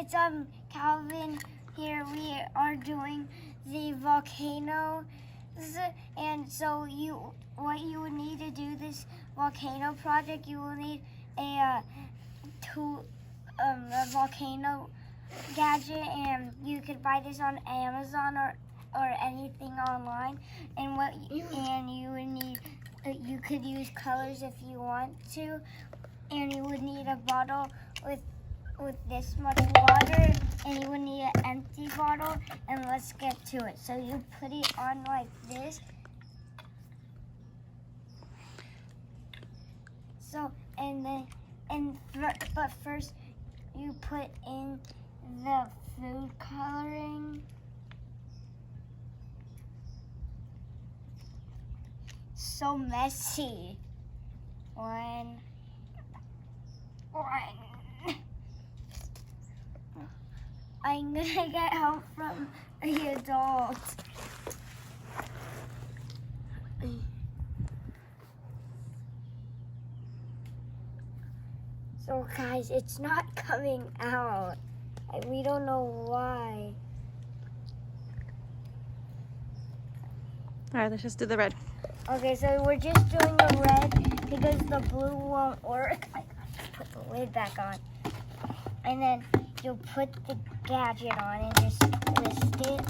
it's Calvin here. We are doing the volcano, and so what you would need to do this volcano project, you will need a volcano gadget, and you could buy this on Amazon or anything online. And you would need, you could use colors if you want to, and you would need a bottle with this much water, and you would need an empty bottle. And let's get to it. So you put it on like this. So but first you put in the food coloring. So messy. One. I'm gonna get help from the adult. So guys, it's not coming out. We don't know why. All right, let's just do the red. Okay, so we're just doing the red because the blue won't work. I gotta put the lid back on. And then you'll put the gadget on and just twist it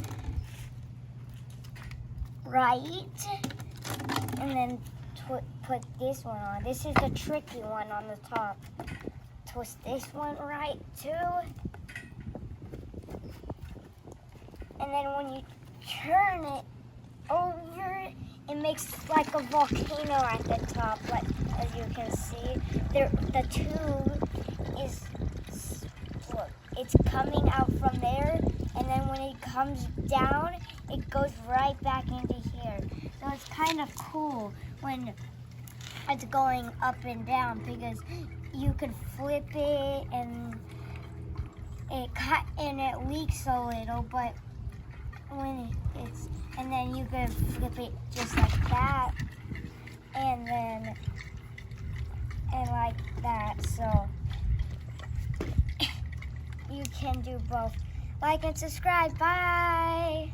right. And then put this one on. This is the tricky one on the top. Twist this one right too. And then when you turn it over, it makes like a volcano at the top, like as you can see. The tube is, look, it's coming out from there, and then when it comes down, it goes right back into here. So it's kind of cool when it's going up and down, because you could flip it and it leaks a little, but when and then you could flip it just like that, and like that. So you can do both. Like and subscribe. Bye.